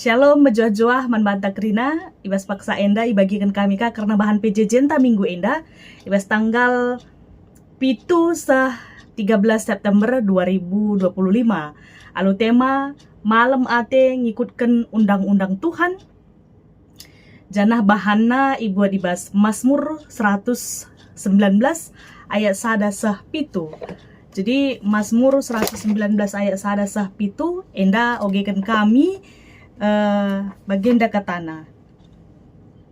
Shalom menjoah-joah manbanta krina, ibas paksa enda ibagikan kami ka karena bahan PJJ ta minggu enda, ibas tanggal pitu sah 13 September 2025. Alu tema malam ate ngikutkan undang-undang Tuhan. Janah bahanna ibu ibas Mazmur 119 ayat sada sah pitu. Jadi Mazmur 119 ayat sada sah pitu enda ogekan kami bagian katana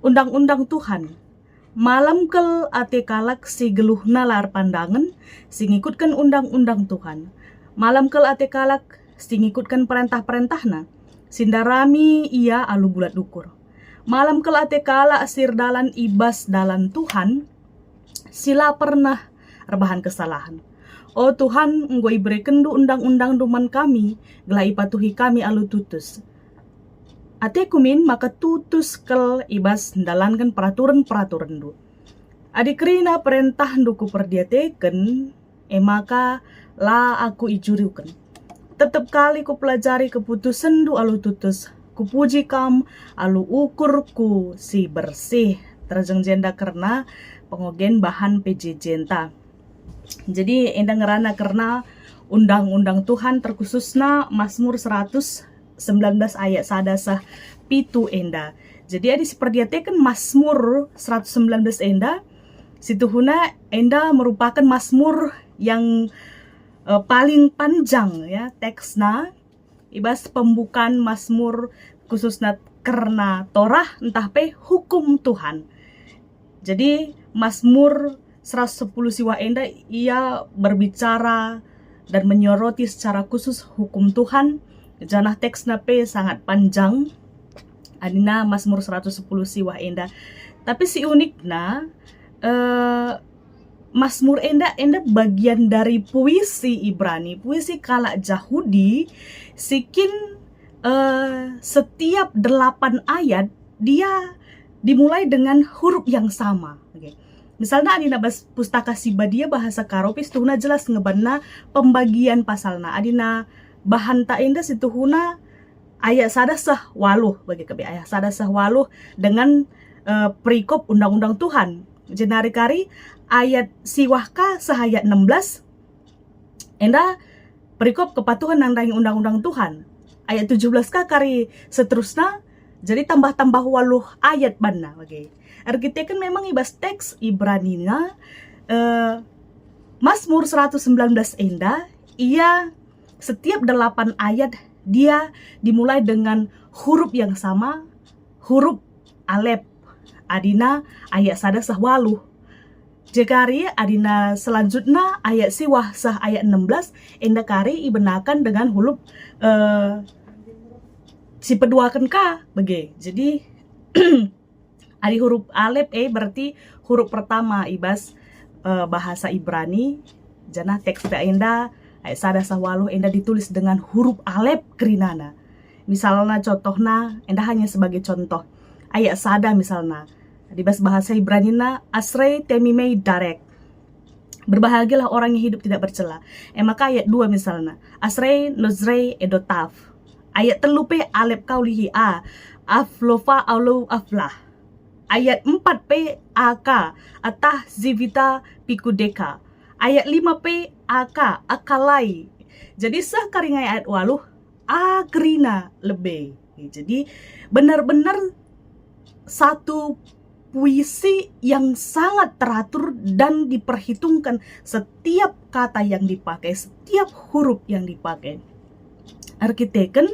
undang-undang Tuhan malam kel ate kalak si geluh nalar pandangan si ngikutkan undang-undang Tuhan, malam kel ate kalak si ngikutkan perintah-perintahna sindarami ia alu bulat ukur, malam kel ate kalak sir dalan ibas dalan Tuhan sila pernah rebahan kesalahan. Oh Tuhan, Engkau berikan du undang-undang duman kami gelai patuhi kami alu tutus. Ate kumin maka tutus kel ibas dalankan peraturan-peraturan du. Adik rina perintah duku perdiateken, maka la aku ijuriukan. Tetap kali ku pelajari keputusan du alu tutus, ku puji kam alu ukurku si bersih terjeng jenda karena pengogen bahan PJJ enta. Jadi enda ngerana karena undang-undang Tuhan terkhususna Mazmur 119 ayat sadasah pitu enda. Jadi ada seperdiatekan Mazmur 119 enda. Situhuna enda merupakan Mazmur yang paling panjang ya teksna. Ibas pembukaan Mazmur khususnya karena Torah entah pe hukum Tuhan. Jadi Mazmur 110 siwa enda ia berbicara dan menyoroti secara khusus hukum Tuhan. Janah teksna pe sangat panjang. Adina Mazmur 110 siwa enda. Tapi si unikna Mazmur enda bagian dari puisi Ibrani, puisi kalak Yahudi. Sikin setiap 8 ayat dia dimulai dengan huruf yang sama. Okay. Misalnya adina pustaka Sibadia bahasa Karopis tuhna jelas ngebanna pembagian pasalna. Adina bahan ta indah situhuna ayat sadasah waluh bagi kebe ayat sadasah waluh dengan perikop undang-undang Tuhan. Jenari kari ayat siwahka sahayat 16 enda perikop kepatuhan nandang undang-undang Tuhan. Ayat 17 ka kari seterusnya jadi tambah-tambah waluh ayat banna bagi. Arkitekan memang ibas teks Ibranina Mazmur 119 enda ia setiap 8 ayat dia dimulai dengan huruf yang sama, huruf alef. Adina ayat sadasah waluh. Jekari adina selanjutnya ayat siwah sah ayat 16 enda kari ibenakan dengan huruf si peduakan ka bagi. Jadi ada huruf alef berarti huruf pertama ibas bahasa Ibrani. Jana teks enda ayat sadasah waluh enda ditulis dengan huruf alef kerinana. Misalnya contohna enda hanya sebagai contoh. Ayat sada misalnya di bahasa Ibranina asrei temimei darek. Berbahagialah orang yang hidup tidak bercela. Maka ayat 2 misalnya asrei nozrei edotaf. Ayat telupe alef kaulihi a aflofa aulu aflah. Ayat 4p ak atah zivita pikudeka. Ayat 5p ak akalai. Jadi sah karingai ayat waluh agrina lebih. Jadi benar-benar satu puisi yang sangat teratur dan diperhitungkan setiap kata yang dipakai, setiap huruf yang dipakai. Arkiteken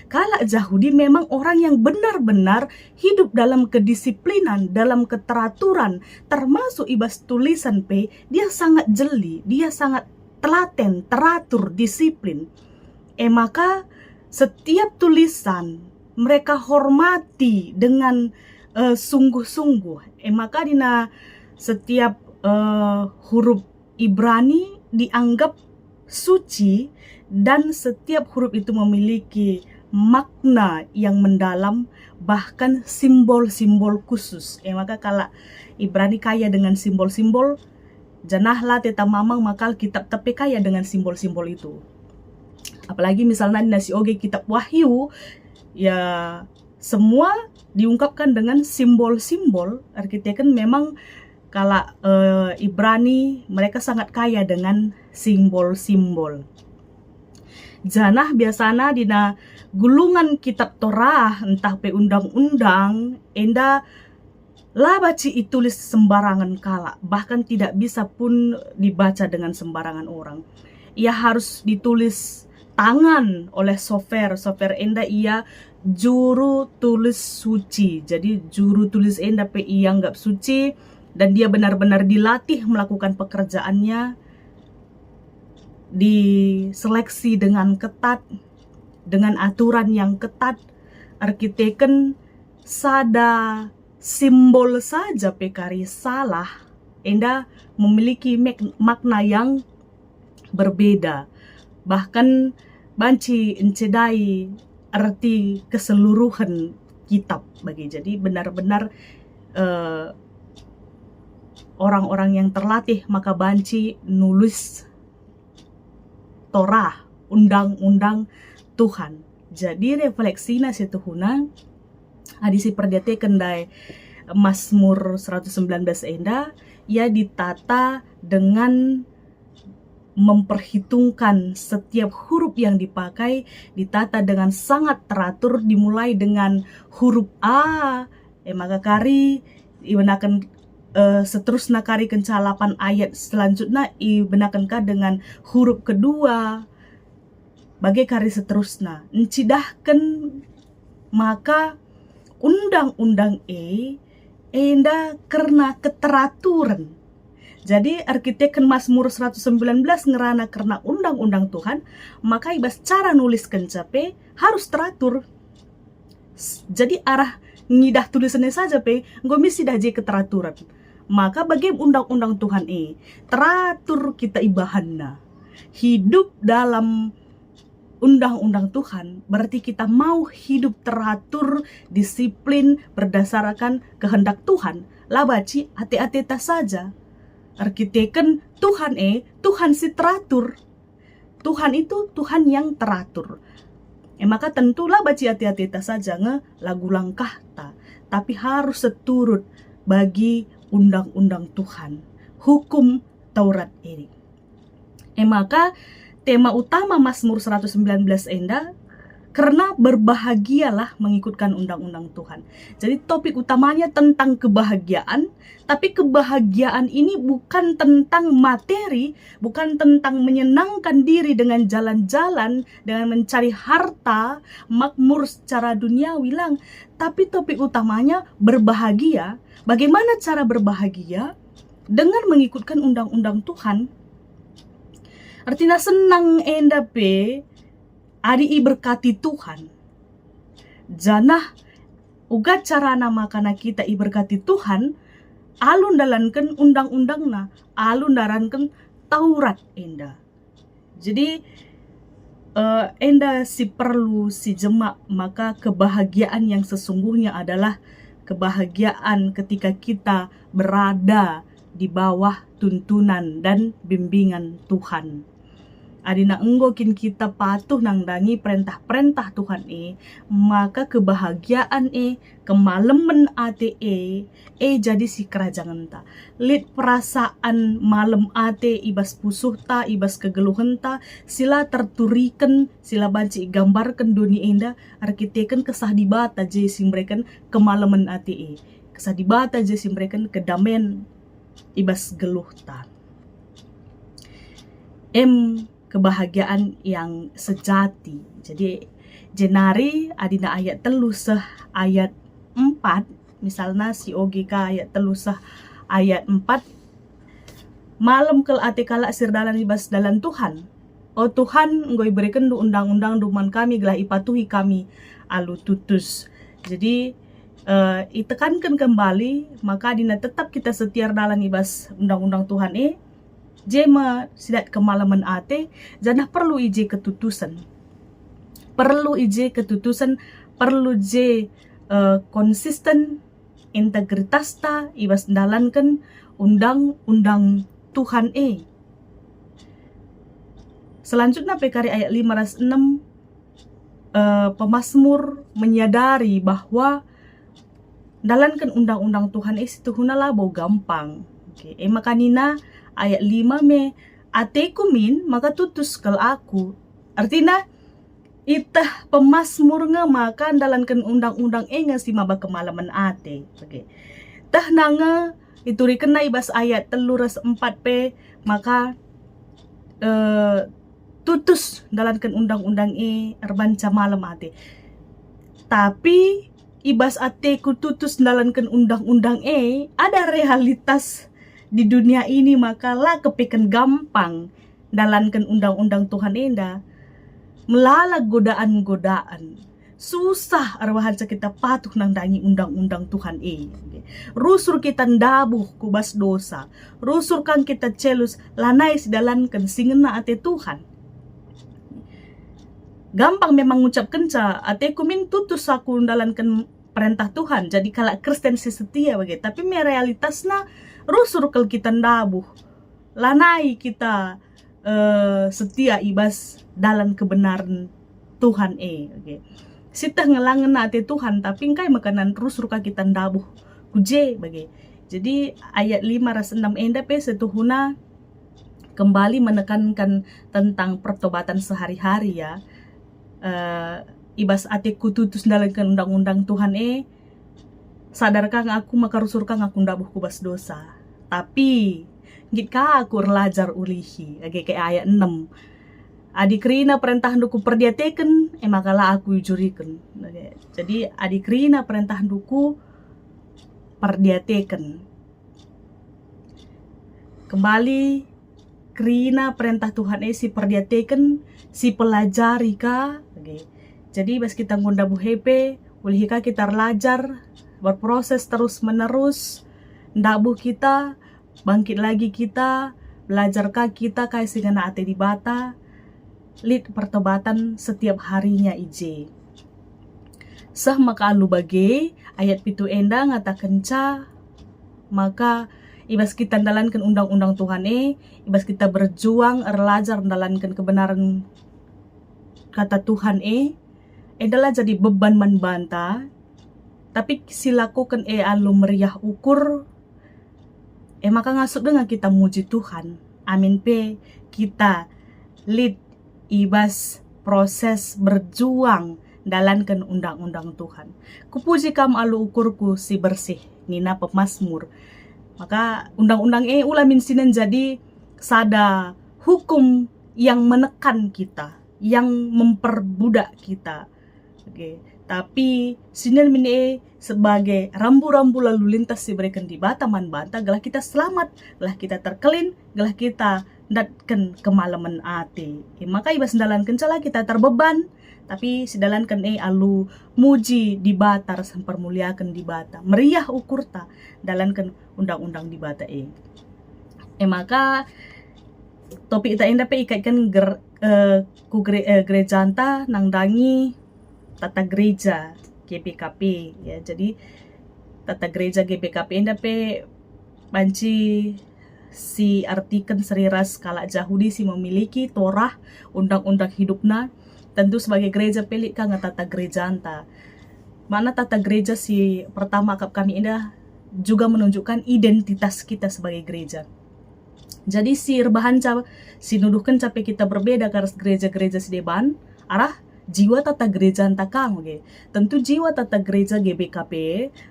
kalak Yahudi memang orang yang benar-benar hidup dalam kedisiplinan, dalam keteraturan, termasuk ibas tulisan P, dia sangat jeli, dia sangat telaten, teratur, disiplin. Maka setiap tulisan mereka hormati dengan sungguh-sungguh. Maka dina setiap huruf Ibrani dianggap suci dan setiap huruf itu memiliki makna yang mendalam, bahkan simbol-simbol khusus. Maka kalau Ibrani kaya dengan simbol-simbol, janahlah teta mamang makal kitab tapi kaya dengan simbol-simbol itu. Apalagi misalnya di nasi oge kitab Wahyu Ya, semua diungkapkan dengan simbol-simbol. Arkitektur memang kalau Ibrani mereka sangat kaya dengan simbol-simbol. Janah biasana dina gulungan kitab Torah entah pe undang-undang enda lah baci itulis sembarangan kala, bahkan tidak bisa pun dibaca dengan sembarangan orang. Ia harus ditulis tangan oleh sofer enda ia juru tulis suci. Jadi juru tulis enda pe ia anggap suci dan dia benar-benar dilatih melakukan pekerjaannya, diseleksi dengan ketat, dengan aturan yang ketat. Arkitektur sada simbol saja pekari salah enda memiliki makna yang berbeda, bahkan banci encedai arti keseluruhan kitab bagi. Jadi benar-benar orang-orang yang terlatih maka banci nulis Torah, undang-undang Tuhan. Jadi refleksi nasi tuhuna adisi perdete kendai Mazmur 119 enda ia ditata dengan memperhitungkan setiap huruf yang dipakai, ditata dengan sangat teratur, dimulai dengan huruf A, maka kari ibenakan seterusnya kari kencalapan ayat selanjutnya ibenakan dengan huruf kedua bagai kari seterusnya encidahkan maka undang-undang enda karena keteraturan. Jadi arkitektur Mazmur 119 ngerana karena undang-undang Tuhan, maka ibas cara nulis kencape harus teratur. Jadi arah ngidah tulisannya saja pe ngomisi dah je keteraturan. Maka bagi undang-undang Tuhan teratur kita ibahana. Hidup dalam undang-undang Tuhan berarti kita mau hidup teratur, disiplin berdasarkan kehendak Tuhan. Labaci hati-hati saja. Arkitektur Tuhan Tuhan si teratur. Tuhan itu Tuhan yang teratur. Maka tentulah baci hati-hati saja lagu langkah tapi harus seturut bagi undang-undang Tuhan, hukum Taurat ini. Maka tema utama Mazmur 119 enda karena berbahagialah mengikutkan undang-undang Tuhan. Jadi topik utamanya tentang kebahagiaan, tapi kebahagiaan ini bukan tentang materi, bukan tentang menyenangkan diri dengan jalan-jalan, dengan mencari harta, makmur secara duniawi lang, tapi topik utamanya berbahagia. Bagaimana cara berbahagia? Dengan mengikutkan undang-undang Tuhan. Artinya senang enda pe adi berkati Tuhan. Janah uga cara nama kana kita berkati Tuhan, alun dalankan undang-undangna, alun darankan Taurat enda. Jadi enda si perlu si jemak, maka kebahagiaan yang sesungguhnya adalah kebahagiaan ketika kita berada di bawah tuntunan dan bimbingan Tuhan. Adina enggokin kita patuh nang dangi perintah-perintah Tuhan maka kebahagiaan kemalemen ate jadi si kerajaan ta. Lid perasaan malam ate ibas pusuh ta, ibas kegeluhan ta, sila terturikan, sila banci gambarkan dunia enda, arkitekkan kesah dibata je si mereka kemalemen ate kesah dibata je si mereka kedamaian ibas geluh ta. Kebahagiaan yang sejati. Jadi jenari adina ayat telusah ayat 4, misalnya si OGK ayat telusah ayat 4, malam kel ate kala sirdalan ibas dalan Tuhan. Oh Tuhan ngoi berikan du undang-undang duman kami gelah ipatuhi kami alu tutus. Jadi itekankan kembali maka adina tetap kita setia dalan ibas undang-undang Tuhan jema sidat kemalaman ate janah perlu ije ketutusan, perlu je konsisten integritas ta ibas dalankan undang-undang Tuhan Selanjutnya pekari ayat 506 pemazmur menyadari bahwa dalankan undang-undang Tuhan itu hunala bau gampang. Okay. Makanina ayat 5 me ateku min maka tutus kal aku. Artinya itah pemazmur nga maka dalankan undang-undang nga si maba kemalaman ate. Okay. Tah nanga iturikan na ibas ayat 3:4p maka tutus dalankan undang-undang erbanca malam ate. Tapi ibas ateku tutus dalankan undang-undang ada realitas di dunia ini maka lah kepikan gampang dalankan undang-undang Tuhan enda melalah godaan-godaan susah arwahan kita patuh nang dangi undang-undang Tuhan rusur kita ndabuh kubas dosa rusur kan kita celus lanai sidalankan singena ate Tuhan. Gampang memang ngucap kenca ateku min tutus aku dalankan perintah Tuhan jadi kalau Kristen setia begitu tapi me realitasna rusur kal kita ndabuh lanai kita setia ibas dalam kebenaran Tuhan okay. Sitah ngelangen ate Tuhan tapi engkai makanan rusur ka kita ndabuh kuje bagi. Jadi ayat 5-6 enda pe setuhuna kembali menekankan tentang pertobatan sehari-hari ya. Ibas ateku tutus dalankan undang-undang Tuhan sadarkah aku maka rusurkah aku ndabuh kubas dosa tapi gitka aku relajar ulihi kayak ayat 6 adikrina perintah duku perdiateken makalah aku juriken. Jadi adikrina perintah duku perdiateken kembali krina perintah Tuhan si perdiateken si pelajari ka okay. Jadi bas kita ngunda buhepe ulihika kita belajar berproses terus menerus ndabuh kita bangkit lagi kita belajar ka kita kai singana ate di bata lid pertobatan setiap harinya ije sah maka alu bage ayat pitu enda ngata kenca maka ibas kita dalankan undang-undang Tuhan ibas kita berjuang belajar dalankan kebenaran kata Tuhan adalah jadi beban membanta tapi silakukan alu meriah ukur maka ngasuk dengan kita muji Tuhan amin pe kita lead ibas proses berjuang dalankan undang-undang Tuhan kupuji kam alu ukurku si bersih nina pemazmur maka undang-undang ulamin sinen jadi sada hukum yang menekan kita yang memperbudak kita okay. Tapi sinen mine sebagai rambu-rambu lalu lintas diberikan di bataman banta gelah kita selamat gelah kita terkelin gelah kita datkan kemalaman ate maka ibas dalankan cala kita terbeban tapi sedalankan alu muji di bata ras permuliakan di bata meriah ukurta dalankan undang-undang di bata maka topik ita indah pe ikaitkan gereja anta nang dangi tata gereja GBKP ya jadi tata gereja GBKP indah pe banci si artikan seriras kalak Yahudi si memiliki Torah undang-undang hidupna tentu sebagai gereja pelik ka tata gereja anta mana tata gereja si pertama akap kami indah juga menunjukkan identitas kita sebagai gereja. Jadi si rebahan si nuduhkan capek kita berbeda karena gereja-gereja si deban arah jiwa tata gereja antakang okay. Tentu jiwa tata gereja GBKP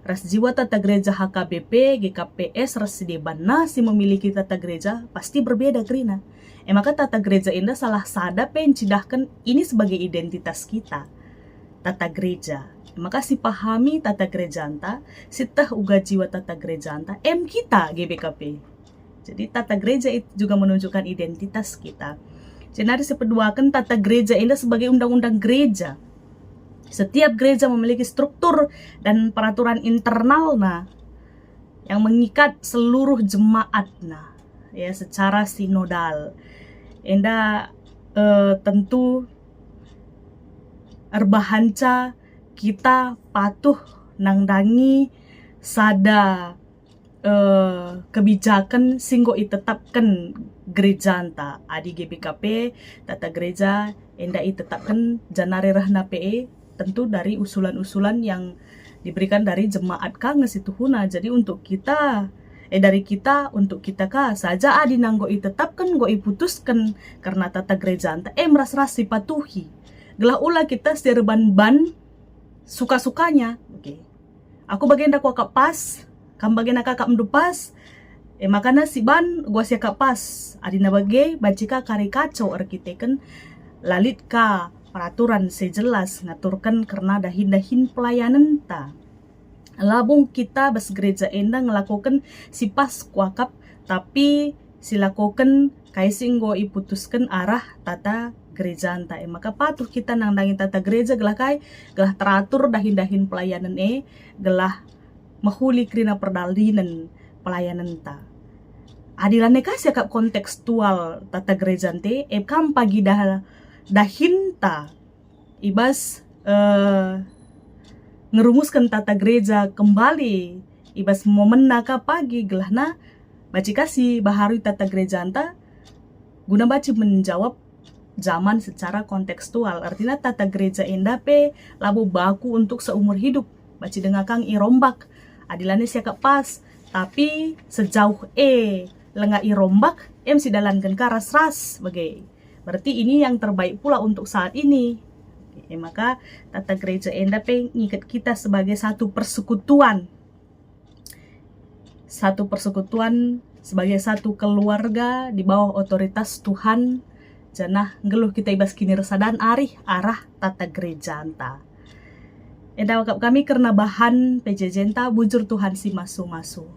ras jiwa tata gereja HKBP GKPS ras si deban nah si memiliki tata gereja pasti berbeda krina maka tata gereja indah salah sada pencidahkan ini sebagai identitas kita tata gereja maka si pahami tata gereja anta sitah uga jiwa tata gereja anta kita GBKP. Jadi tata gereja itu juga menunjukkan identitas kita. Jadi sepeduakan tata gereja ini sebagai undang-undang gereja. Setiap gereja memiliki struktur dan peraturan internal yang mengikat seluruh jemaat ya secara sinodal. Enda tentu erbahanca kita patuh nangdangi sada kebijakan singgo itetapkan gereja anta adi GBKP tata gereja enda itetapkan janare rahna PE tentu dari usulan-usulan yang diberikan dari jemaat ka ngesituhuna. Jadi untuk kita dari kita untuk kita ka saja adi nanggo itetapkan go iputuskan karena tata gereja anta meras-ras sipatuhi gelah ula kita serban-ban suka-sukanya. Oke. Aku bagian dak wakak pas, kam bagian kakak mendupas. Makana si ban gua siaka pas. Adina bagai bacika kari kacau arkiteken lalit ka peraturan sejelas ngaturkan karena dahin-dahin pelayanan ta. Labung kita bas gereja enda ngelakukan si pas kuakap tapi silakukan kaising go iputuskan arah tata gereja anta. Maka patuh kita nandangin tata gereja gelah kai gelah teratur dahin-dahin pelayanan gelah mahuli krina perdalinan pelayanan ta. Adilannya kasih kap kontekstual tata gereja ante kam pagi dahinta ibas ngerumuskan tata gereja kembali ibas momen naka pagi gelahna baci kasih baharui tata gereja anta guna baci menjawab zaman secara kontekstual. Artinya tata gereja endape labu baku untuk seumur hidup baci dengakang irombak adilannya siaka pas tapi sejauh lengah irombak sidalankan karas-ras bagai. Berarti ini yang terbaik pula untuk saat ini. Maka tata gereja endape ngikat kita sebagai satu persekutuan. Satu persekutuan sebagai satu keluarga di bawah otoritas Tuhan. Janah ngeluh kita ibas kini resadan arah tata gereja anta. Enda wakap kami karena bahan PJJ enta bujur Tuhan si masu-masu.